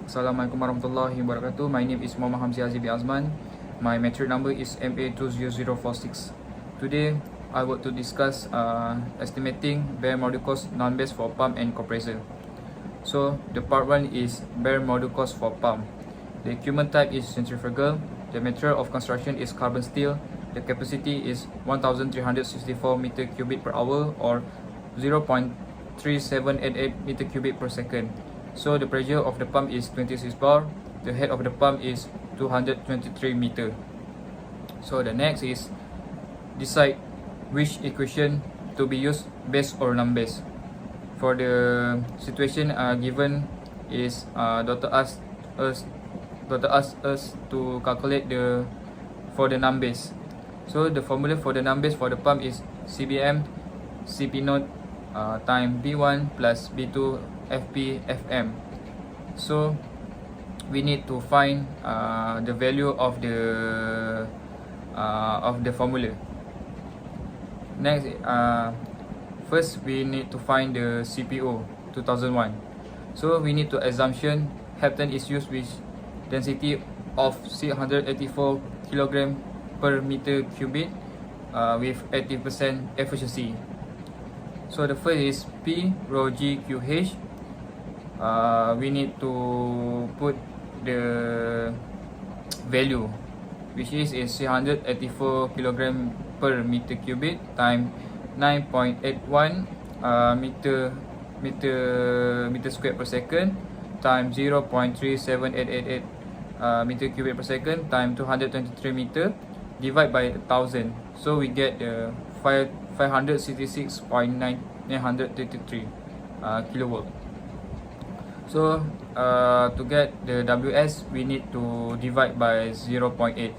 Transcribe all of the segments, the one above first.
Assalamualaikum warahmatullahi wabarakatuh. My name is Muhammad Hamzi Aziz bin Azman. My metric number is MA20046. Today, I want to discuss estimating bare module cost non-base for pump and compressor. So, the part 1 is bare module cost for pump. The equipment type is centrifugal. The material of construction is carbon steel. The capacity is 1364 meter cubic per hour or 0.3788 meter cubic per second. So the pressure of the pump is 26 bar. The head of the pump is 223 meter. So the next is decide which equation to be used, base or non-base. For the situation given is doctor asked us to calculate for the non-base. So the formula for the non-base for the pump is CBM CP0 time B1 plus B2 FP FM. So we need to find the value of the formula. Next, first we need to find the CPO 2001. So we need to assumption heptane is used with density of 684 kg per meter cubic with 80% efficiency. So the first is P rho G QH. We need to put the value, which is 684 kg per meter cubic times 9.81 meter square per second times 0.37888 meter cubic per second times 223 meter divide by 1000. So we get the 566.933 kilowatt. So to get the WS, we need to divide by 0.8.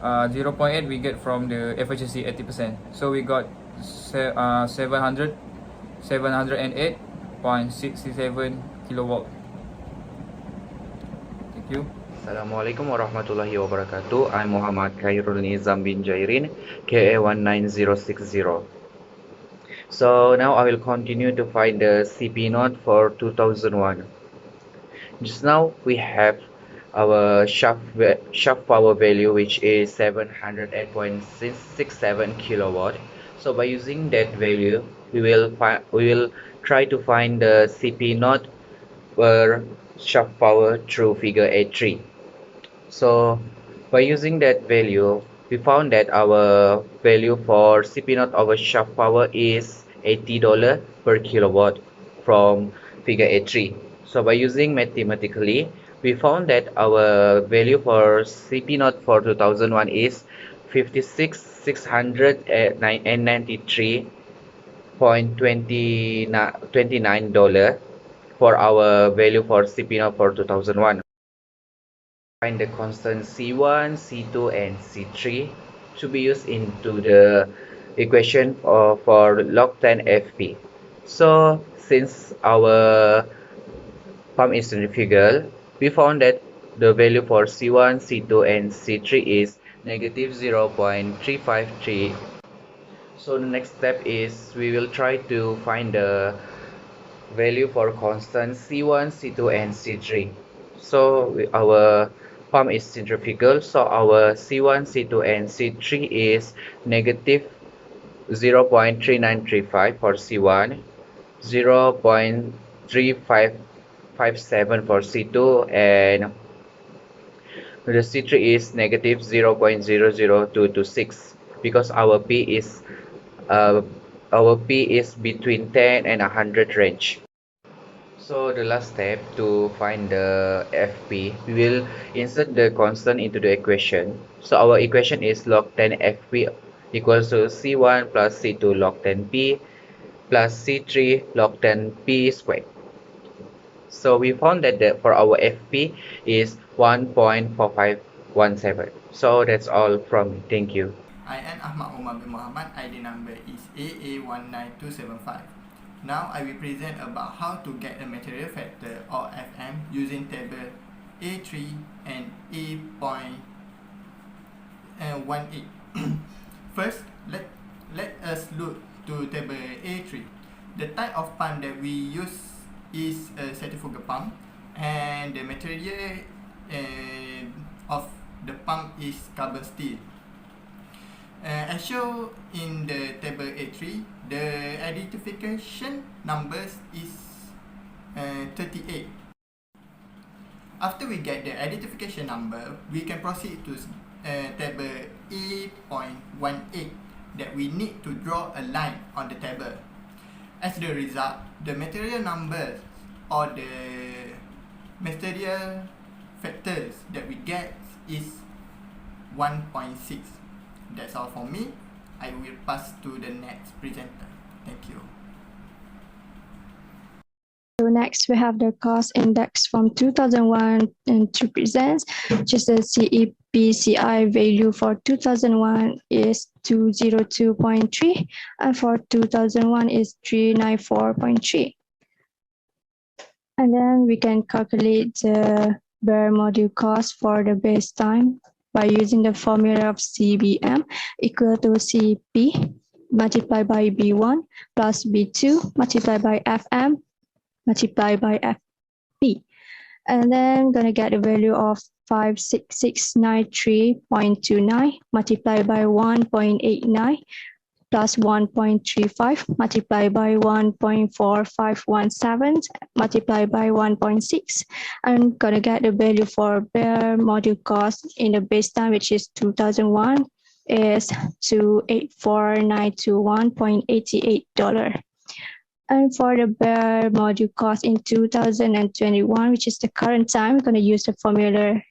0.8 we get from the efficiency 80%. So we got 708.67 kilowatt. Thank you. Assalamualaikum warahmatullahi wabarakatuh. I'm Muhammad Khairul Nizam bin Jairin, KA19060. So now I will continue to find the CP0 for 2001. Just now we have our shaft power value, which is 708.67 kilowatt. So by using that value, we will try to find the CP0 per shaft power through figure 8.3. So by using that value, we found that our value for CP0 over shaft power is $80 per kilowatt from figure 8.3. So by using mathematically, we found that our value for CP0 for 2001 is $56,693.29 for our value for CP0 for 2001. Find the constant C1, C2 and C3 to be used into the equation for log 10 FP. So since our pump is centrifugal, we found that the value for C1, C2 and C3 is negative 0.353. So the next step is we will try to find the value for constant C1, C2 and C3. So our pump is centrifugal, so our C1, C2 and C3 is negative 0.3935 for C1, 0.3557 for C2, and the C3 is negative 0.00226 because our P is between 10 and 100 range. So the last step to find the FP, we will insert the constant into the equation. So our equation is log 10 FP equals to C1 plus C2 log 10P plus C3 log 10P squared. So we found that for our FP is 1.4517. So that's all from me. Thank you. I am Ahmad Omar bin Muhammad. ID number is AA19275. Now I will present about how to get a material factor or FM using table A3 and A.18. First, let us look to table A3. The type of pump that we use is a centrifugal pump, and the material of the pump is carbon steel. As shown in the table A3, the identification numbers is 38. After we get the identification number, we can proceed to table A.18 that we need to draw a line on the table. As the result, the material numbers or the material factors that we get is 1.6. That's all for me. I will pass to the next presenter. Thank you. So next we have the cost index from 2001 and to present, just the CEPCI value for 2001 is 202.3 and for 2001 is 394.3. And then we can calculate the bare module cost for the base time by using the formula of CBM equal to CP multiplied by B1 plus B2 multiplied by FM multiplied by FP. And then gonna get a value of 56693.29 multiplied by 1.89 plus 1.35 multiplied by 1.4517 multiplied by 1.6. I'm gonna get the value for bare module cost in the base time, which is 2001, is $284,921.88. And for the bare module cost in 2021, which is the current time, we're going to use the formula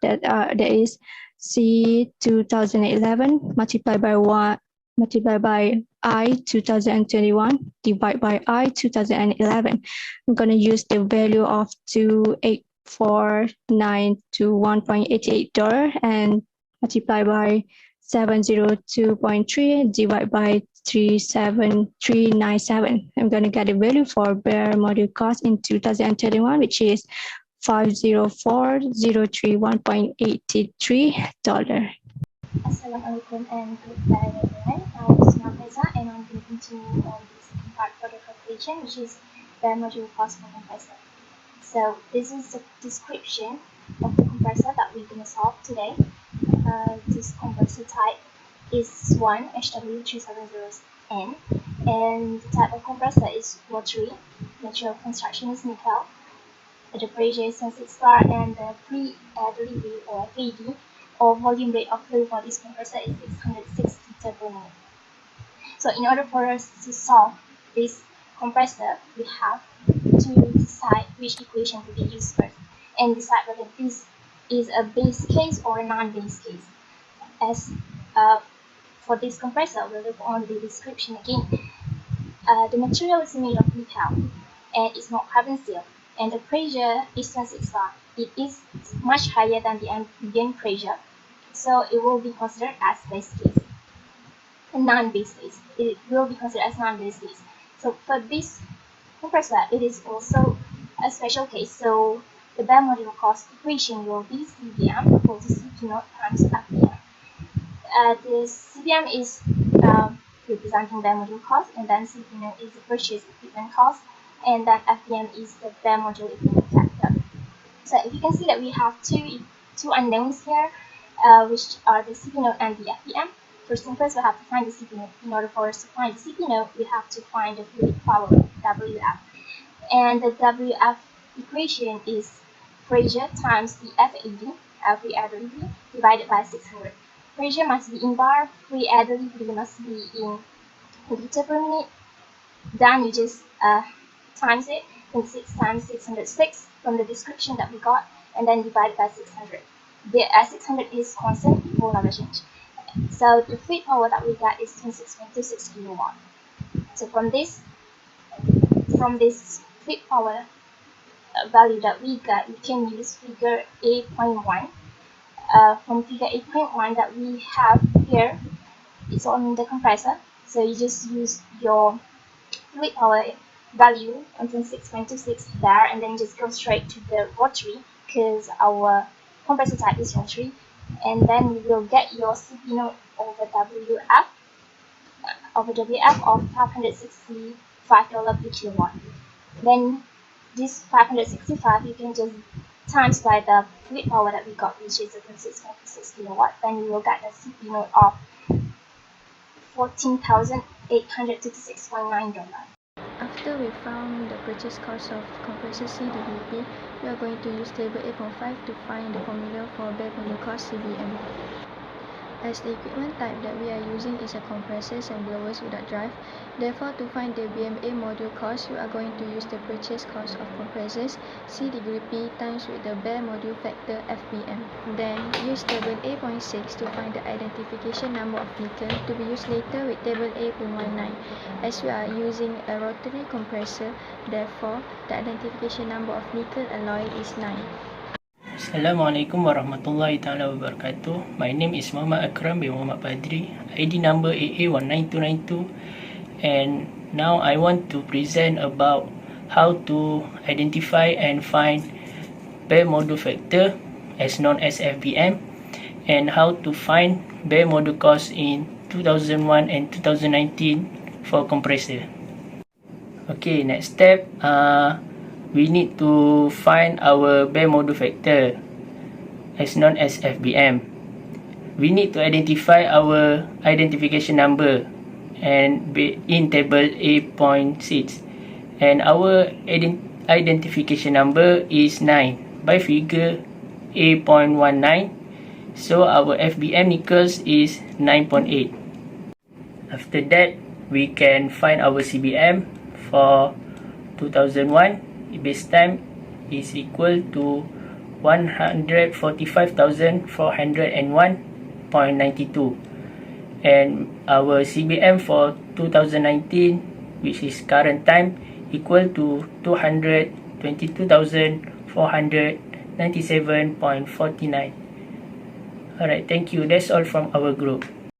that is C 2011 multiplied by 1 multiplied by I 2021 divided by I 2011. I'm going to use the value of $284,921.88 and multiply by 702.3 divided by 37397. I'm going to get a value for bare module cost in 2021, which is $504,031.83. Assalamualaikum and good day everyone. I'm Isma Feza and I'm going to continue on the second part for the calculation, which is bare module cost for compressor. So this is the description of the compressor that we're going to solve today. This compressor type is one HW370N, and the type of compressor is rotary. Nature of construction is nickel. The pressure is 6 bar, and the free air delivery or FAD or volume rate of flow for this compressor is 660 liters per minute. So in order for us to solve this compressor, we have to decide which equation to be used first and decide whether this is a base case or a non-base case. As for this compressor, we'll look on the description again. The material is made of nickel and it's not carbon steel, and the pressure is 6 bar. It is much higher than the ambient pressure, so it will be considered as base case. A non-base case, it will be considered as non-base case. So for this compressor, it is also a special case. So the bare module cost equation will be CBM equal to CP naught times FBM. The CBM is representing bare module cost, and then CP naught is the purchase equipment cost, and then FBM is the bare module equipment factor. So if you can see that we have two unknowns here, which are the CP naught and the FBM. First thing first, we have to find the CP naught. In order for us to find the CP naught, we have to find the fluid power, WF. And the WF equation is pressure times the FAD, free air delivery, divided by 600. Pressure must be in bar, free air delivery must be in liter per minute. Then you just times it, 26 times 606 from the description that we got, and then divide by 600. The 600 is constant, it will never change. So the fluid power that we got is 26.26 kilowatt. So from this fluid power value that we got, we can use figure 8.1. From figure 8.1 that we have here, it's on the compressor. So you just use your fluid power value on 26.26 there, and then just go straight to the rotary because our compressor type is rotary, and then you will get your CP naught over WF of $565 per kilowatt. Then this 565 you can just times by the fluid power that we got, which is 6.6 kilowatt, then you will get a CP note of $14,866.9. After we found the purchase cost of compressor CWP, we are going to use table 8.5 to find the formula for bare module cost CBM. As the equipment type that we are using is a compressors and blowers without drive, therefore to find the BMA module cost, we are going to use the purchase cost of compressors C/P times with the bare module factor FBM. Then use table 8.6 to find the identification number of nickel to be used later with table 8.19. As we are using a rotary compressor, therefore the identification number of nickel alloy is 9. Assalamualaikum warahmatullahi taala wabarakatuh. My name is Muhammad Akram bin Muhammad Padri, ID number AA19292, and now I want to present about how to identify and find bare module factor as known as FBM, and how to find bare module cost in 2001 and 2019 for compressor. Okay, next step, we need to find our bare module factor as known as FBM. We need to identify our identification number and in table 8.6, and our identification number is 9 by figure A.19, so our FBM nickels is 9.8. After that, we can find our CBM for 2001. Base time is equal to 145,401.92, and our CBM for 2019, which is current time, equal to 222,497.49. Alright, thank you. That's all from our group.